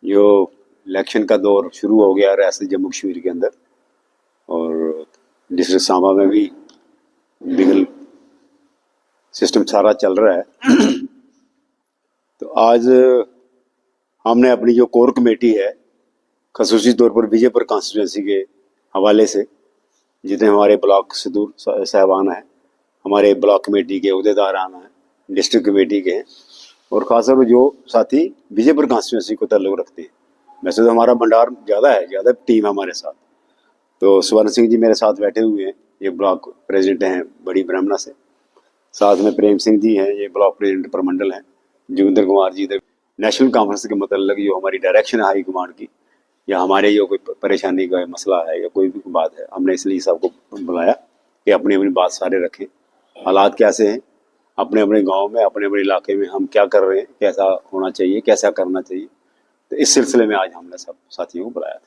जो इलेक्शन का दौर शुरू हो गया रियासत जम्मू कश्मीर के अंदर और डिस्ट्रिक्ट सांबा में भी लीगल सिस्टम सारा चल रहा है। तो आज हमने अपनी जो कोर कमेटी है खसूसी तौर पर विजयपुर कॉन्स्टिट्यूंसी के हवाले से जितने हमारे ब्लॉक सदूर साहबान हैं, हमारे ब्लॉक कमेटी के अहदेदारान हैं, डिस्ट्रिक्ट कमेटी के हैं और ख़ासतौर पर जो साथी विजयपुर कॉन्स्टिट्यूंसी को ताल्लुक़ रखते हैं। वैसे तो हमारा भंडार ज़्यादा है, ज़्यादा टीम है हमारे साथ। तो स्वर्ण सिंह जी मेरे साथ बैठे हुए हैं, ये ब्लॉक प्रेसिडेंट हैं बड़ी ब्राह्मणा से। साथ में प्रेम सिंह जी हैं, ये ब्लॉक प्रेसिडेंट प्रमंडल हैं। जोगिंदर कुमार जी नेशनल कॉन्फ्रेंस के मतलब जो हमारी डायरेक्शन है हाई कमांड की, या हमारे जो कोई परेशानी का मसला है या कोई भी बात है, हमने इसलिए सबको बुलाया कि अपनी अपनी बात सारे रखें। हालात कैसे हैं अपने अपने गांव में, अपने अपने इलाके में, हम क्या कर रहे हैं, कैसा होना चाहिए, कैसा करना चाहिए। तो इस सिलसिले में आज हमने सब साथियों को बुलाया था।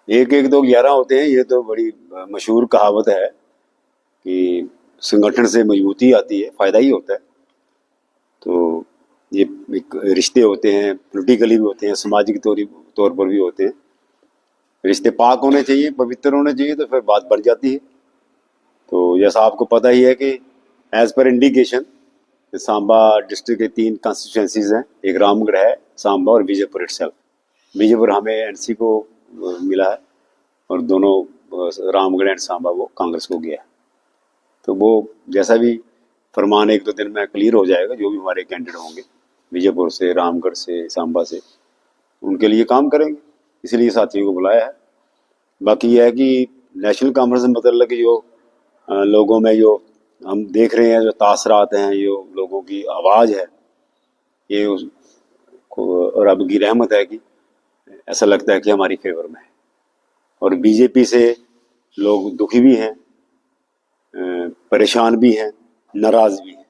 1-1, 2, 11 होते हैं, ये तो बड़ी मशहूर कहावत है कि संगठन से मजबूती आती है, फ़ायदा ही होता है। तो ये एक रिश्ते होते हैं, पॉलिटिकली भी होते हैं, सामाजिक तौर पर भी होते हैं। रिश्ते पाक होने चाहिए, पवित्र होने चाहिए, तो फिर बात बढ़ जाती है। तो जैसा आपको पता ही है कि as per indication Samba district के 3 कॉन्स्टिट्यूंसीज हैं, एक रामगढ़ है, सांबा और विजयपुर इटसेल्फ। विजयपुर हमें एनसी को मिला है और दोनों रामगढ़ एंड सांबा वो कांग्रेस को गया है। तो वो जैसा भी फरमान 1-2 दिन में क्लियर हो जाएगा, जो भी हमारे कैंडिडेट होंगे विजयपुर से, रामगढ़ से, सांबा से, उनके लिए काम करेंगे, इसलिए साथियों को बुलाया है। बाकी यह है कि नेशनल कॉन्फ्रेंस में मतलब कि जो लोगों में जो हम देख रहे हैं, जो तासरात हैं, जो लोगों की आवाज़ है, ये और रब की रहमत है कि ऐसा लगता है कि हमारी फेवर में है। और बीजेपी से लोग दुखी भी हैं, परेशान भी हैं, नाराज भी हैं।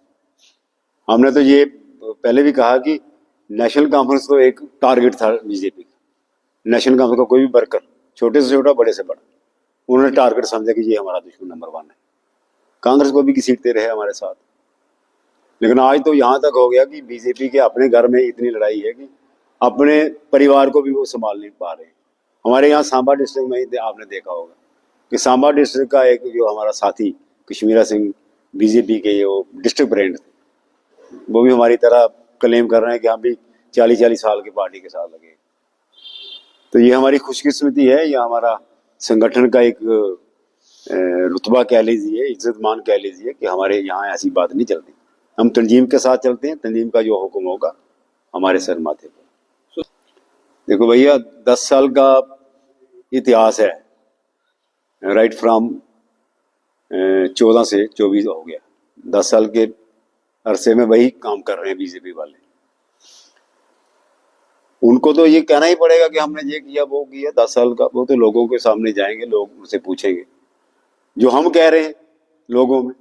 हमने तो ये पहले भी कहा कि नेशनल कॉन्फ्रेंस तो एक टारगेट था बीजेपी का। नेशनल कॉन्फ्रेंस का कोई भी वर्कर, छोटे से छोटा, बड़े से बड़ा, उन्होंने टारगेट समझा कि ये हमारा दुश्मन नंबर 1 है। कांग्रेस को भी घसीटते रहे हमारे साथ, लेकिन आज तो यहाँ तक हो गया कि बीजेपी के अपने घर में इतनी लड़ाई है कि अपने परिवार को भी वो संभाल नहीं पा रहे। हमारे यहाँ सांबा डिस्ट्रिक्ट में ही आपने देखा होगा कि सांबा डिस्ट्रिक्ट का एक जो हमारा साथी कश्मीरा सिंह बीजेपी के जो डिस्ट्रिक्ट प्रेसिडेंट थे, वो भी हमारी तरह क्लेम कर रहे हैं कि हम भी 40-40 साल की पार्टी के साथ लगे। तो ये हमारी खुशकिस्मती है, यह हमारा संगठन का एक रुतबा कह लीजिए, इज्जतमान कह लीजिए कि हमारे यहाँ ऐसी बात नहीं चलती। हम तंजीम के साथ चलते हैं, तंजीम का जो हुक्म होगा हमारे सर माथे पर। देखो भैया, 10 साल का इतिहास है, राइट फ्रॉम 14 से 24 हो गया। 10 साल के अरसे में वही काम कर रहे हैं बीजेपी वाले। उनको तो ये कहना ही पड़ेगा कि हमने ये किया, वो किया। 10 साल का वो तो लोगों के सामने जाएंगे, लोग उनसे पूछेंगे। जो हम कह रहे हैं लोगों में,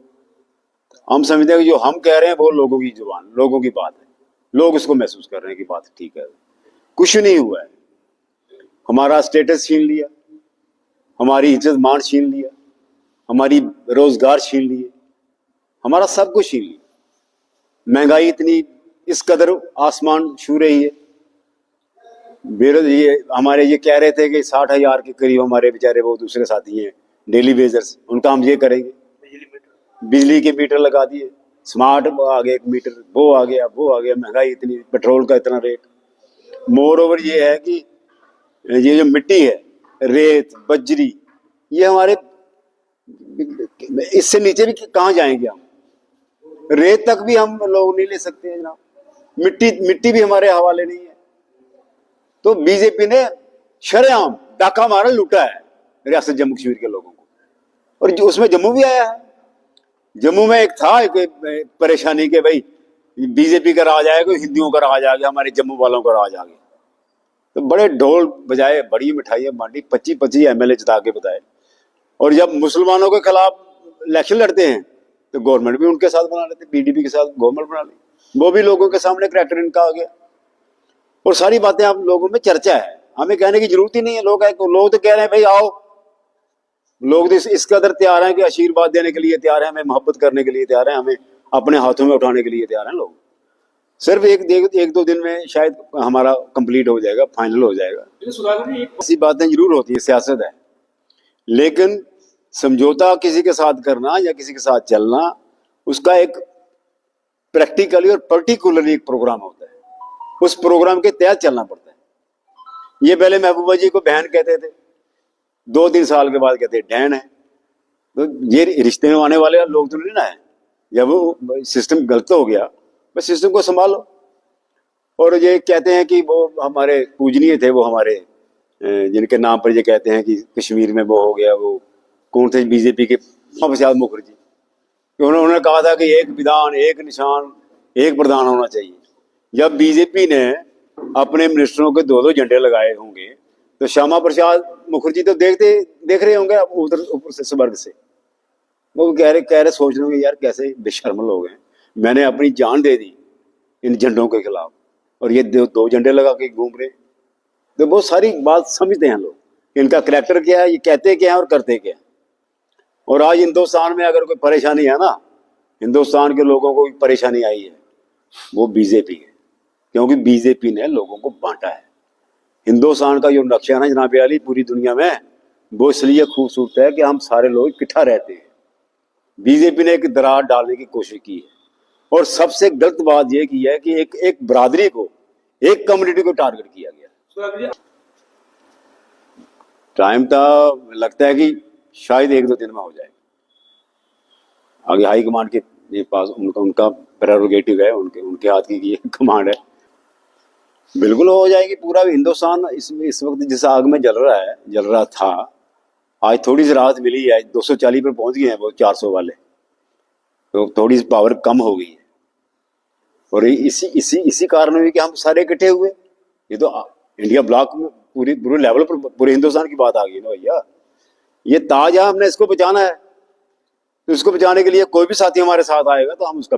हम समझते हैं कि जो हम कह रहे हैं वो लोगों की जुबान, लोगों की बात है, लोग इसको महसूस कर रहे हैं कि बात ठीक है। कुछ नहीं हुआ है। हमारा स्टेटस छीन लिया, हमारी इज्जत मान छीन लिया, हमारी रोजगार छीन लिए, हमारा सब कुछ छीन लिया। महंगाई इतनी इस कदर आसमान छू रही है। ये हमारे ये कह रहे थे कि 60,000 के करीब हमारे बेचारे वो दूसरे साथी हैं डेली वेजर्स, उनका हम ये करेंगे। बिजली के मीटर लगा दिए, स्मार्ट आ गए मीटर, वो आ गया, वो आ गया। महंगाई इतनी, पेट्रोल का इतना रेट। मोर ओवर ये है कि ये जो मिट्टी है, रेत, बजरी, ये हमारे इससे नीचे भी कहाँ जाएंगे हम? रेत तक भी हम लोग नहीं ले सकते हैं जनाब। मिट्टी भी हमारे हवाले नहीं है। तो बीजेपी ने शरेआम डाका मारा, लूटा है रियासत जम्मू कश्मीर के लोगों को, और जो उसमें जम्मू भी आया है। जम्मू में एक था परेशानी के भाई बीजेपी का राज आएगा, हिंदुओं का राज आ गया, हमारे जम्मू वालों का राज आ गया। तो बड़े ढोल बजाए, बड़ी मिठाइयां बांटी, 25-25 एमएलए जिता के बताए। और जब मुसलमानों के खिलाफ इलेक्शन लड़ते हैं तो गवर्नमेंट भी उनके साथ बना लेते, पीडीपी के साथ गवर्नमेंट बना ली। वो भी लोगों के सामने करैक्टर इनका आ गया और सारी बातें आप लोगों में चर्चा है, हमें कहने की जरूरत ही नहीं है। लोग तो कह रहे हैं भाई आओ। लोग तो इस कदर तैयार हैं कि आशीर्वाद देने के लिए तैयार हैं, हमें मोहब्बत करने के लिए तैयार हैं, हमें अपने हाथों में उठाने के लिए तैयार हैं लोग। सिर्फ एक दो दिन में शायद हमारा कंप्लीट हो जाएगा, फाइनल हो जाएगा। ऐसी बातें जरूर होती है, सियासत है, लेकिन समझौता किसी के साथ करना या किसी के साथ चलना, उसका एक प्रैक्टिकली और पर्टिकुलरली एक प्रोग्राम होता है, उस प्रोग्राम के तहत चलना पड़ता है। ये पहले महबूबा जी को बहन कहते थे, 2-3 साल के बाद कहते डैन है। तो ये रिश्ते में आने वाले लोग तो नहीं ना है। जब वो सिस्टम गलत हो गया, बस सिस्टम को संभालो। और ये कहते हैं कि वो हमारे पूजनीय थे, वो हमारे जिनके नाम पर ये कहते हैं कि कश्मीर में वो हो गया, वो कौन थे बीजेपी के, प्रसाद मुखर्जी, उन्होंने कहा था कि एक विधान, एक निशान, एक प्रधान होना चाहिए। जब बीजेपी ने अपने मिनिस्टरों के 2-2 झंडे लगाए होंगे, तो श्यामा प्रसाद मुखर्जी तो देख रहे होंगे उधर ऊपर से स्वर्ग से, वो कह रहे सोच रहे होंगे यार कैसे बेशर्म लोग हैं, मैंने अपनी जान दे दी इन झंडों के खिलाफ, और ये 2 झंडे लगा के घूम रहे। तो बहुत सारी बात समझते हैं लोग, इनका करैक्टर क्या है, ये कहते क्या है और करते क्या है। और आज हिंदुस्तान में अगर कोई परेशानी है ना, हिंदुस्तान के लोगों को परेशानी आई है, वो बीजेपी है, क्योंकि बीजेपी ने लोगों को बांटा है। हिंदुस्तान का जो नक्शा है ना जनाब अली, पूरी दुनिया में वो इसलिए खूबसूरत है कि हम सारे लोग इकट्ठा रहते हैं। बीजेपी ने एक दरार डालने की कोशिश की है, और सबसे गलत बात यह की है कि एक बरादरी को, एक कम्युनिटी को टारगेट किया गया। टाइम तो लगता है कि शायद 1-2 दिन में हो जाए। आगे हाई कमांड के पास उनका प्रेरोगेटिव है, उनके हाथ की ये कमांड है। बिल्कुल हो जाएगी। पूरा हिंदुस्तान इस वक्त जिस आग में जल रहा था, आज थोड़ी सी राहत मिली है। 240 पर पहुंच गए हैं वो 400 वाले, तो थोड़ी सी पावर कम हो गई है। और इसी कारण हुई कि हम सारे इकट्ठे हुए। ये तो इंडिया ब्लॉक में पूरे लेवल पर पूरे हिंदुस्तान की बात आ गई ना भैया। ये ताज है, हमने इसको बचाना है। तो इसको बचाने के लिए कोई भी साथी हमारे साथ आएगा तो हम उसका